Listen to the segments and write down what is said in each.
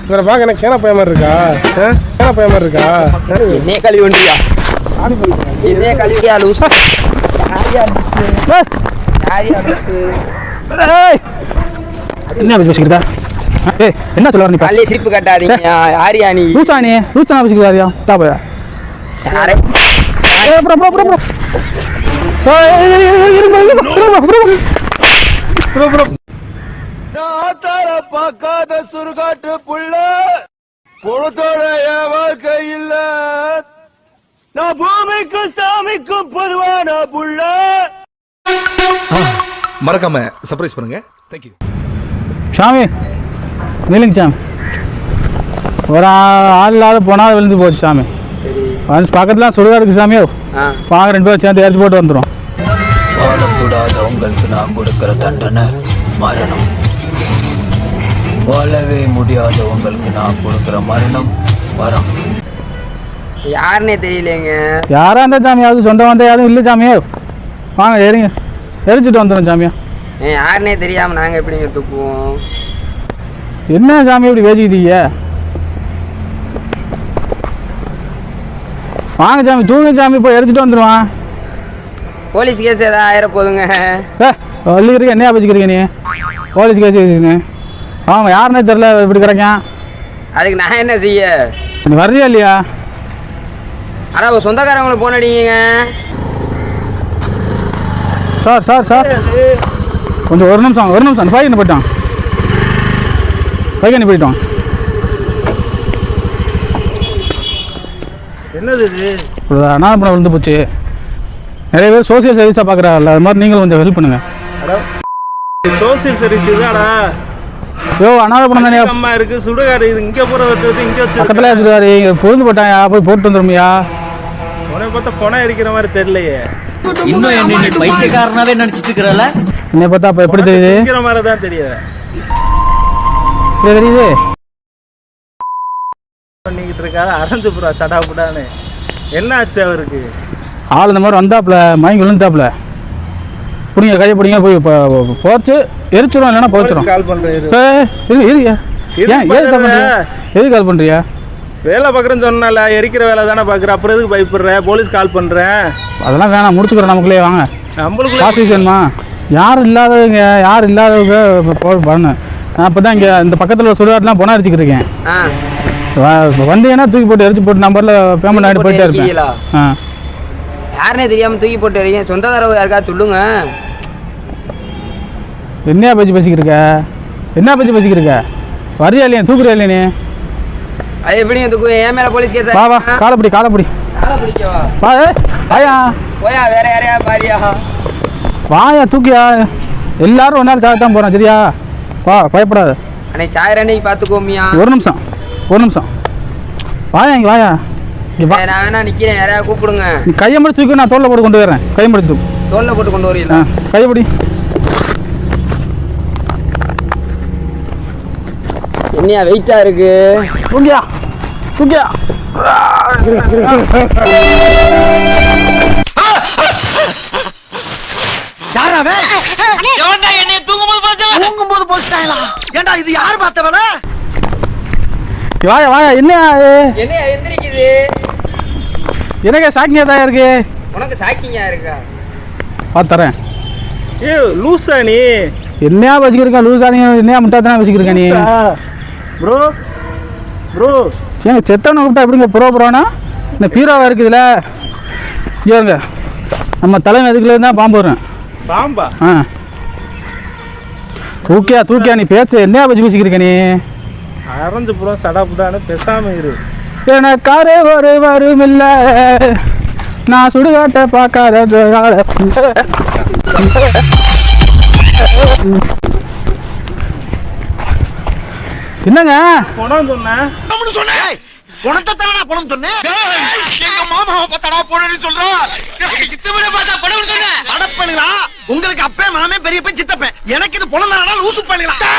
இவரை பார்க்க என்ன கேன பையன் மாதிரி இருக்கா? கேன பையன் மாதிரி இருக்கா? என்னைய கழுவி ஒன்றியா? என்னைய கழுவியா லூஸ்? என்ன பேசிக்கிறா? என்ன சொல்ல நீ? கல்லே சிரிப்பு கட்டாதீங்க. யாரியா நீ? ரூசானி ரூசானா பேசிக்கிறாரியா? டாபா யாரே? Bro bro bro bro bro bro ஆத்தார பார்க்காத சுருகாட்டு புள்ள பொழுதோட வாழ்க்கை இல்ல. நான் பூமிக்கும் சாமிக்கும் பொதுவான புள்ள. மறக்காம சர்ப்ரைஸ் பண்ணுங்க. தேங்க்யூ. சாமி நில்லுங்க சாமி. ஒரு ஆள் இல்லாத போனால் விழுந்து போச்சு சாமி. வந்து பக்கத்துலாம் சுடுகாடு இருக்கு சாமியோ. வாங்க 2 பேரும் சேர்ந்து எரிச்சு போட்டு வந்துடும். வாழக்கூடாத உங்களுக்கு நான் கொடுக்கிற தண்டனை மரணம். வாழவே முடியாத உங்களுக்கு நான் கொடுக்கிற மரணம் வரம். யாருன்னே தெரியலங்க. யாரா இருந்தா சாமி? அது சொந்த வந்த யாரும் இல்லை சாமியோ. வாங்க எரிங்க, எரிச்சுட்டு வந்துடும் சாமியா. யாருன்னே தெரியாம நாங்க எப்படிங்க துப்புவோம்? என்ன சாமி இப்படி பேசிக்கிட்டீங்க? வாங்க சாமி, தூங்க சாமி, போய் எரிச்சுட்டு வந்துடுவான். போலீஸ் கேஸ் ஏதாவது ஆயிர போதுங்க. வள்ளிக்கிறீங்க என்ன பேசிக்கிறீங்க நீ? போலீஸ் கேஸ் வச்சுக்கீங்க. அவங்க யாருன்னே தெரில இப்படி கிடைக்கான். அதுக்கு நான் என்ன செய்ய? நீ வர்றியா இல்லையா? ஆனால் சொந்தக்காரவங்களுக்கு போன் அடிங்க. சார் சார் சார் கொஞ்சம் ஒரு நிமிஷம் அந்த பையன் போயிட்டான். பையன் போயிட்டான். என்னது இது? அனாதை விழுந்து போச்சு. நிறைய பேர் சோசியல் சர்வீஸாக பார்க்குறாங்கல்ல, அது மாதிரி நீங்களும் கொஞ்சம் ஹெல்ப் பண்ணுங்க. Social service இதுதாடா. யோ அனாதை பணம் தானே அம்மா இருக்கு, சுடுகாடு இது இங்கே போகிற இங்கே வச்சு பக்கத்தில் வச்சுருவாரு. இங்கே பொழுது போட்டாயா, போய் போட்டு வந்துடுமியா? உனக்கு பார்த்தா பணம் இருக்கிற மாதிரி தெரியலையே. இன்னும் என்ன பைத்தியக்காரனாவே நினைச்சிட்டு இருக்கிறல? என்னை பார்த்தா அப்போ எப்படி தெரியுது? இருக்கிற மாதிரி தான் தெரியுது. தெரியுது பண்ணிக்கிட்டு இருக்காது அரைஞ்சு புறா சடாப்புடான்னு. என்ன ஆச்சு அவருக்கு? ஆள் இந்த மாதிரி வந்தாப்புல மயங்கி விழுந்தாப்புல. பிடிங்க கையை பிடிங்க, போய் போச்சு எரிச்சிடும், இல்லைன்னா போச்சிடும். கால் பண்ணுறேன். எது கால் பண்ணுறியா? வேலை பார்க்குறேன்னு சொன்னால எரிக்கிற வேலை தானே பார்க்குறேன், அப்புறம் எதுக்கு பயப்படுற? போலீஸ் கால் பண்ணுறேன். அதெல்லாம் வேணாம், முடிச்சுக்கிறேன். நமக்குள்ளே வாங்க. நம்மளுக்கு காசு வேணுமா? யாரும் இல்லாதவங்க பண்ணு. நான் இப்போ தான் இங்கே இந்த பக்கத்தில் சுடுகாட்டுலாம் பணம் அடிச்சுக்கிருக்கேன். வந்தீங்கன்னா தூக்கி போட்டு எரிச்சு போட்டு நம்பரில் பேமெண்ட் ஆகிட்டு போயிட்டே இருப்பேன். யாருன்னே தெரியாமல் தூக்கி போட்டு வரீங்க? சொந்தக்காரவங்க யாருக்கா சொல்லுங்க. என்ன பேசிக்கிருக்க? என்ன பேசிக்கிருக்க? வரியா இல்லையா? தூக்குறியா இல்லையா நீ? அது எப்படிங்க தூக்கு? என் மேலே போலீஸ் கேஸ். வா காலப்படி காலை பிடிக்கவா? வாயா போயா, வேற யாரையா பாரியா? வாயா தூக்கியா. எல்லாரும் ஒரு நாள் தான் போகிறோம், சரியா? வா, பயப்படாத. அன்னைக்கு சாயர் அன்னைக்கு பார்த்துக்கோமியா. ஒரு நிமிஷம் வாயா, இங்கே வாயா. நான் வேணா நிற்கிறேன், யாரையா கூப்பிடுங்க. நீ கையை மட்டும் தூக்கி, நான் தோளில் போட்டு கொண்டு வரேன். கையை மட்டும் தூக்கு. தோளில் போட்டு கொண்டு வரீங்களா? கையப்படி. என்னையா வெயிட்டா இருக்கு? தூக்கியா. தூங்கும்போது போச்சுட்டாங்களா? ஏண்டா இது யாரு பார்த்த வேலை? வாயா என்னையா எந்திரிக்குது? எனக்கு சாக்கியா தான் இருக்கு. உனக்கு சாக்கிங்கா இருக்கா? பார்த்துறேன். லூசா நீ? என்னையா வச்சுக்கிருக்க? லூசா நீ? என்னையா முட்டாத்தானே வச்சுக்கிருக்க நீ? ப்ரோ ஏங்க செத்தவனை கூப்பிட்டா எப்படிங்க ப்ரோனா? இந்த பீரோவா இருக்குதுல ஏங்க, நம்ம தலைமை எதுக்குள்ள இருந்தால் பாம்பு வரும். பாம்பா? தூக்கியா நீ பேச்சு என்னையா பேசிக்கிருக்க நீ? அரைஞ்சு புறம் சடாப்புடான்னு பேசாம இரு. எனக்காரே வரும் இல்லை, நான் சுடுகாட்ட பார்க்காத. என்னங்க பணம் சொன்னேன்? பணம் சொன்னேன். எங்க மாமாவை பார்த்தா பொண்ணு சொல்றான். அடப்பண்ணுங்களா? உங்களுக்கு அப்பே மாமே பெரியப்பன் சித்தப்பேன். எனக்கு இது பணம் தானா? லூசு பண்ணுங்களா?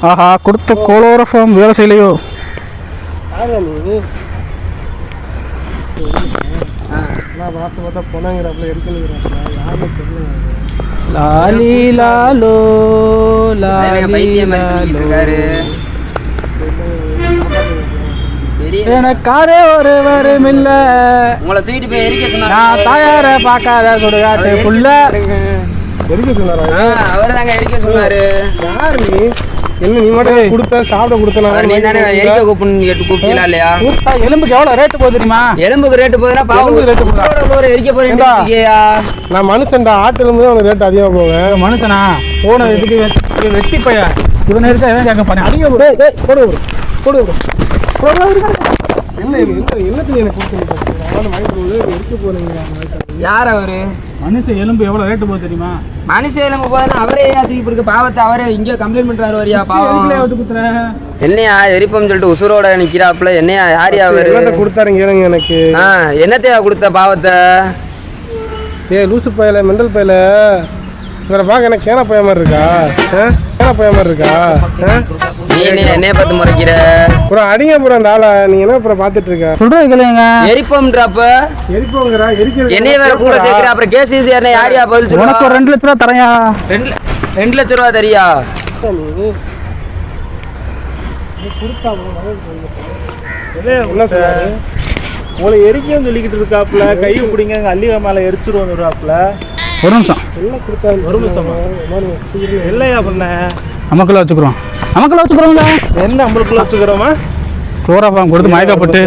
ஆஹா, கொடுத்த கோலோரஃபம் வேலை செய்யலையோ? மாசம் பார்த்தா பொண்ணாங்கிறாப்புல எடுக்கலுங்கிறாப்புல. யாருமே தெரியல. லாலி லாலோ லாலி பைத்தியம் லாலோ இருக்காரு. எனக்காரே ஒருவரும் இல்ல உங்களை தூக்கிட்டு போய் எரிக்க சொன்னாங்க. நான் தாயார பார்க்காத சுடுகாட்டு புள்ள எரிக்க சொன்னாரா? அவர் தாங்க எரிக்க சொன்னாரு. யார் நீ? என்ன நீ மட்டும் கொடுத்த சாப்பிட கொடுத்த? அவர் நீ தானே எரிக்க கூப்பிட்டீங்களா இல்லையா? எலும்புக்கு எவ்வளவு ரேட்டு போகுது தெரியுமா? எலும்புக்கு ரேட்டு போகுதுன்னா பாவம் ரேட்டு போகுதா? எரிக்க போறீங்களா? நான் மனுஷன்டா, ஆட்டு எலும்பு தான் ரேட் அதிகமா போவேன். மனுஷனா போன இதுக்கு வெட்டி பையா இவன் எடுத்தா எவன் கேட்க பண்ண அதிகம் போடு போடு என்ன என்னத்துல எனக்கு கொடுத்து எடுக்க போறீங்க? யார் அவரு? மனுஷன் எலும்பு எவ்வளவு ரேட்டு போகுது தெரியுமா? மனுஷ எலும்பு போதுன்னா அவரே தூக்கி இருக்கு பாவத்தை. அவரே இங்க கம்ப்ளைண்ட் பண்றாரு. வரியா பாவம். என்னையா எரிப்பம் சொல்லிட்டு உசுரோட நிக்கிறாப்புல. என்னையா யாரியா அவரு? கொடுத்தாருங்க எனக்கு. என்னத்தையா கொடுத்த பாவத்தை? லூசு பயல, மெண்டல் பயல, இவரை பார்க்க எனக்கு கேன பைய மாதிரி இருக்கா? கேன பைய மாதிரி இருக்கா? நீ என்னைய பார்த்து முறைக்கிற? அப்புறம் அடிங்க அப்புறம் அந்த ஆளை நீ என்ன அப்புறம் பாத்துட்டு இருக்க? சொல்றது கேளுங்க. எரிப்பம்ன்றப்ப எரிப்போங்கிறா எரிக்கிறது. என்னைய வேற கூட சேர்க்கிற. அப்புறம் கேஸ் யாரியா பதில் சொல்லுவா? உனக்கு ஒரு 2 லட்ச ரூபா தரையா? 2 லட்ச ரூபா தரியா? என்ன சொல்றாரு? உங்களை எரிக்கன்னு சொல்லிக்கிட்டு இருக்காப்புல. கை பிடிங்க அள்ளிக மேலே எரிச்சிருவோம். ஒரு நிமிஷம் என்ன கொடுத்தாரு? ஒரு நிமிஷமா இல்லையா பண்ண நமக்குள்ள வச்சுக்கிறோம். என்ன நம்மளுக்குள்ள வச்சுக்கிறோமா? குளோரோஃபார்ம் கொடுத்து மயக்கப்பட்டு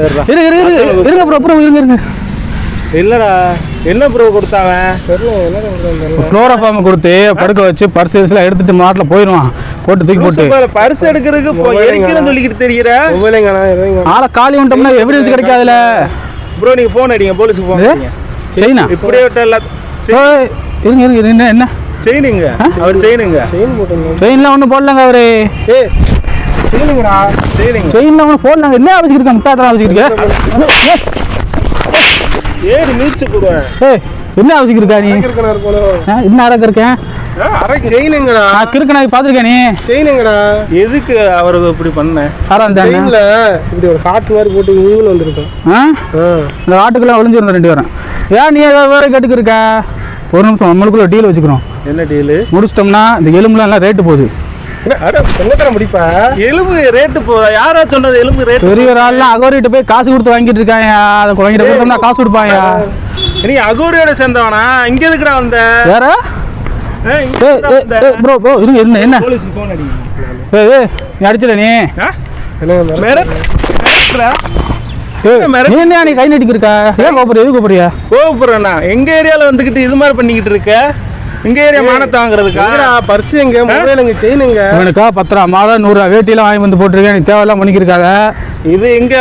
இருங்க அப்புறம் இருங்க. இல்லடா என்ன ப்ரோ கொடுத்தாங்க? குளோரோஃபார்ம் கொடுத்து படுக்க வச்சு பர்ஸ் எல்லாம் எடுத்துட்டு மாட்டில் போயிடுவான். போட்டு தூக்கி போட்டு பர்ஸ் எடுக்கிறதுக்கு எரிக்கிறேன்னு சொல்லிக்கிட்டு தெரியுற ஆளை காலி வந்துட்டோம்னா எவிடன்ஸ் கிடைக்காதுல ப்ரோ. நீங்க போன் அடிங்க, போலீஸுக்கு போன் அடிங்க. சரிண்ணா இப்படியே விட்ட எல்லாத்தையும் இருங்க என்ன செய்யணுங்க. அவர் செய்யணுங்க. செயின்லாம் ஒன்றும் போடலங்க அவரு. செய்யணுங்கடா செய்யணுங்க. செயின்லாம் ஒன்றும் போடலாங்க. என்ன வச்சுக்கிருக்கேன்? முட்டாத்தலாம் வச்சுக்கிருக்கேன். ஏறி நீச்சு போடுவேன். என்ன வச்சுக்கிருக்கா நீ? என்ன அடக்க இருக்கேன்? செய்யணுங்கடா. கிறுக்கனா பார்த்துருக்கேன் நீ? செய்யணுங்கடா. எதுக்கு அவர் இப்படி பண்ண? ட்ரெயின்ல இப்படி ஒரு காட்டு மாதிரி போட்டு ஊழல் வந்திருக்கோம். இந்த காட்டுக்கெல்லாம் ஒளிஞ்சிருந்தோம் 2 பேரும். ஏன் நீ வேற கேட்டுக்கு இருக்க? ஒரு நிமிஷம் நம்மளுக்குள்ள டீல் வச்சுக்கிறோம். என்ன டீலு? முடிச்சிட்டோம்னா இந்த எலும்புலாம் எல்லாம் ரேட்டு போகுது. என்ன முடிப்பா? எலும்பு ரேட்டு போதா? யாரா சொன்னது எலும்பு ரேட்டு? பெரிய ஆள்லாம் அகோரிட்டு போய் காசு கொடுத்து வாங்கிட்டு இருக்காங்க. அதை வாங்கிட்டு போட்டோம்னா காசு கொடுப்பாங்க. நீ அகோரியோட சேர்ந்தவனா? இங்க எதுக்குடா வந்த? வேற ப்ரோ இருங்க என்ன போலீஸுக்கு போன் அடிங்க. நீ அடிச்சிட நீ என்ன நீ கை நட்டிக்கு இருக்கா? ஏன் கோபுரம் எது கோபுரியா? கோபுரண்ணா எங்க ஏரியால வந்துகிட்டு இது மாதிரி பண்ணிக்கிட்டு இருக்க? எங்க ஏரியா மானத்தை வாங்குறதுக்கா? பர்ஸ் எங்க, மொபைல் எங்க, செயின் எங்க? இவனுக்கா 10 ரூபா மாதம் 100 ரூபா வேட்டியெல்லாம் வாங்கி வந்து போட்டிருக்கேன். நீ தேவையெல்லாம் பண்ணிக்கிருக்காங்க. இது எங்க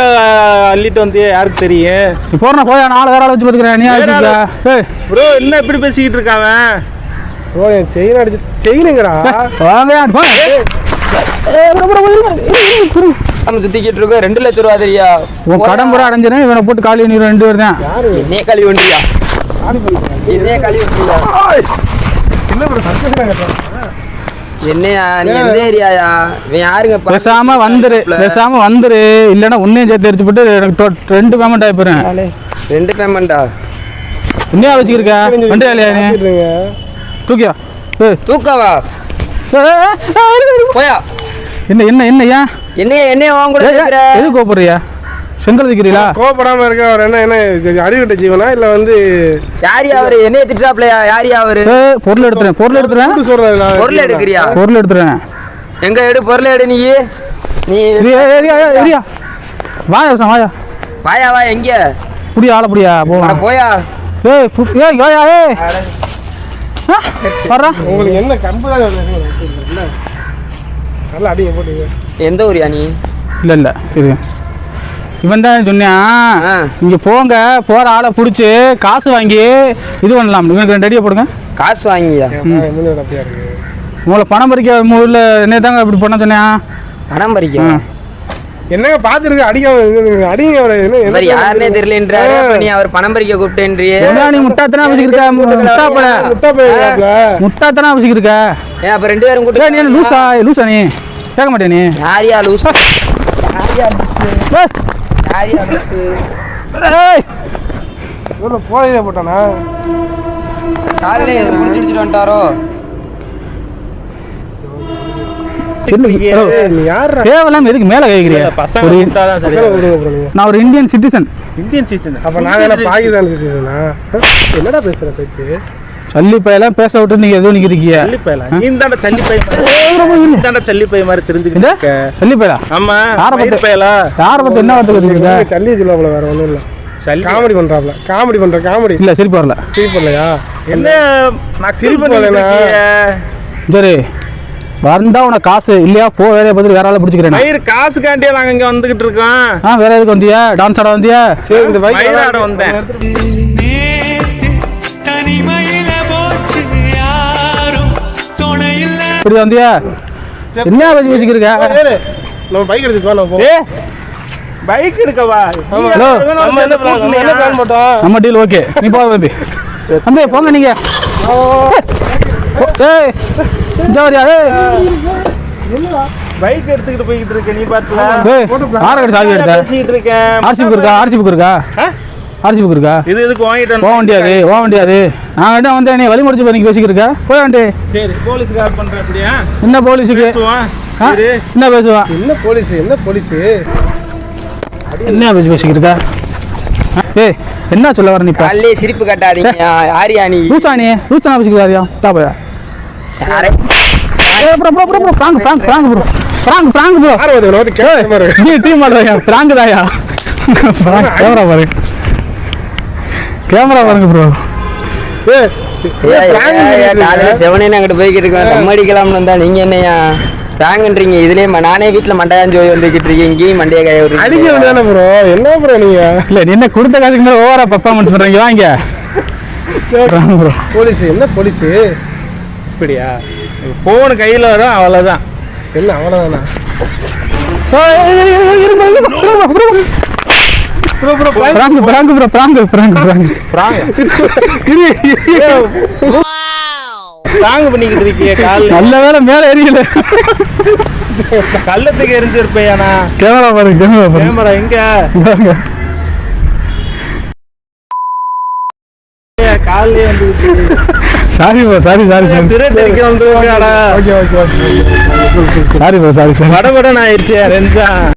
அள்ளிட்டு வந்து யாருக்கு தெரியும்? நீ போறா போய் 4 வேற வச்சு பார்த்துக்கிறேன். நீ ப்ரோ என்ன இப்படி பேசிக்கிட்டு இருக்காங்க? ப்ரோ என் செயின் அடிச்சு செய்யணுங்கடா. வாங்க சுத்திக்கிட்டு இருக்க. 2 லட்ச ரூபா தெரியா? உன் கடம்புற அடைஞ்சிடும். இவனை போட்டு காலி நீ 2 பேர் தான். என்னைய கழுவி ஒன்றியா? என்னைய கழுவி ஒன்றியா? என்ன ப்ரோ சந்தோஷம்? என்னையா நீ எந்த ஏரியாயா? இவன் யாருங்க? பேசாம வந்துரு இல்லைன்னா உன்னையும் சேர்த்து எரிச்சு போட்டு எனக்கு 2 பேமெண்ட் ஆகி போறேன். 2 பேமெண்டா? என்னையா வச்சுக்கிருக்க? வண்டியா இல்லையா நீ? தூக்கியா தூக்கவா? போயா என்னையா என்னைய வாங்க கூட எது கோபுறியா? செங்கல் வைக்கிறீங்களா? கோபப்படாம இருக்க. அவர் என்ன அடிவிட்ட ஜீவனா இல்ல வந்து யாரியா அவரு? என்னைய திட்டாப்லையா? யாரியா அவரு? பொருள் எடுத்துறேன் பொருள் எடுக்கிறியா? பொருள் எடுத்துறேன். எங்க எடு பொருள் எடு. நீ வாயா வாயா வா. எங்க புடியா ஆள புடியா போலாம். போயா வர்றா. உங்களுக்கு என்ன கம்பு தான் நல்லா அடிங்க போட்டீங்க. எந்த ஊரியா நீ? இல்ல இது இவன் தான் சொன்னான். இங்க போங்க, போற ஆளை பிடிச்சி காசு வாங்கி இது பண்ணலாம். இவனுக்கு 2 அடியை போடுங்க. காசு வாங்கியா? உங்களை பணம் பறிக்க ஊர்ல என்ன தாங்க இப்படி பண்ண சொன்னேன்? பணம் பறிக்க என்னங்க பாத்துருக்கு? அடிங்க யாருன்னே தெரியலன்றாரு. நீ அவர் பணம் பறிக்க கூப்பிட்டேன்றியே. நீ முட்டாத்தனா வச்சுக்கிருக்க. முட்டாத்தனா வச்சுக்கிருக்க. அப்ப 2 பேரும் கூப்பிட்டு நீ லூசா நீ கேட்க மாட்டே நீ? யாரியா லூசா? போதையே போட்டானா? காலையில முடிச்சுட்டு வந்துட்டாரோ? நீ யாரா தேவையில்லாம எதுக்கு மேல கேக்குறீங்க? பசங்க கூப்பிட்டாதான் சரி. விடுங்க bro நீங்க. நான் ஒரு இந்தியன் சிட்டிசன். Indian citizen. அப்ப நாங்க என்ன பாகிஸ்தான் சிட்டிசனா? என்னடா பேசுற பேச்சு? சல்லி பையெல்லாம் பேச விட்டு நீங்க எதுவும் நிக்கிறீங்க? சல்லி பையலா? நீ தான்டா சல்லி பைய. நீ தான்டா சல்லி பைய மாதிரி தெரிஞ்சுக்கிட்டு இருக்க. சல்லி பையலா? ஆமா. யார பத்தி பையலா? யார பத்தி என்ன வார்த்தை பேசுறீங்க? சல்லி சொல்லுவாப்ல வேற ஒண்ணும் இல்ல. காமெடி பண்றாப்ல. காமெடி பண்ற காமெடி. இல்ல சிரிப்பு வரல. சிரிப்பு இல்லையா? என்ன நான் சிரிப்பு பண்ணலனா? சரி. வந்தா உனக்கு காசு இல்லையா போ வேலைய பார்த்து வேற ஆளை பிடிச்சிக்கிறேன். மயிர் காசுக்காண்டியே நாங்க இங்க வந்துகிட்டு இருக்கோம். வேற எதுக்கு வந்தியா? டான்ஸ் ஆட வந்தியா? சரி இந்த பைக் மயிர் ஆட வந்தேன். இப்படி வந்தியா? என்ன வச்சு வச்சுக்கிறீங்க? நம்ம பைக் எடுத்து வா நம்ம போ. பைக் எடுக்கவா? ஹலோ நம்ம என்ன பிளான் போட்டோம்? நம்ம டீல் ஓகே. நீ போ தம்பி. தம்பி போங்க நீங்க. ஏய் ஜோரியா ஏய் பைக் எடுத்துக்கிட்டு போயிட்டு இருக்க நீ பாட்டுல. ஏய் ஆற கடி சாவி எடுத்த. பேசிட்டு இருக்கேன். ஆர்சி புக் இருக்கா? ஆர்சி புக் இருக்கா? ஆர்சி புக் இருக்கா? இது எதுக்கு வாங்கிட்டு போக முடியாது. நான் என்ன வந்து நீ வழி முடிச்சு பண்ணி பேசிக்கிருக்க போய் வேண்டே. சரி போலீஸ் கால் பண்றேன். அப்படியா? என்ன போலீஸுக்கு என்ன பேசுவான்? என்ன போலீஸ் என்ன பேசிக்கிருக்க? ஏய் என்ன சொல்ல வர நீ? காலையிலே சிரிப்பு கட்டாதீங்க. யாரியா நீ? ரூசானி ரூசானா பேசிக்கிறாரியா? டாபயா யாரே? Bro prank bro. நீ டீம் மாட்டறயா? பிராங்க் தாயா. கேமரா பாருங்க ப்ரோ. காலையில செவனேன்னு அங்கிட்டு போய்கிட்டு இருக்கேன். நம்ம அடிக்கலாம்னு வந்தா நீங்க என்னையா பிராங்கன்றீங்க? இதுலயே நானே வீட்டுல மண்டையாஞ்சு போய் வந்துகிட்டு இருக்கேன். இங்கேயும் மண்டைய காய அடிக்க வேண்டியதானே ப்ரோ? என்ன ப்ரோ நீங்க? இல்ல நீ என்ன கொடுத்த காசுக்கு மேல ஓவரா பர்ஃபார்மன்ஸ் பண்றீங்க. வாங்க ப்ரோ. போலீஸ் என்ன போலீஸ்? இப்படியா? போன் கையில வரும் அவ்வளவுதான். என்ன அவ்வளவுதானா? பிராங்க் பண்ணிக்கிட்டு இருக்கிய கால். நல்ல வேலை மேல எரியல. கள்ளத்துக்கு எரிஞ்சிருப்பேனா? கேமரா பாருங்க. கேமரா எங்க? காலையே வந்து சாரி சிரேட் அடிக்க வந்துருவாங்கடா. சாரி வடபடன் ஆயிடுச்சு ரெண்டா.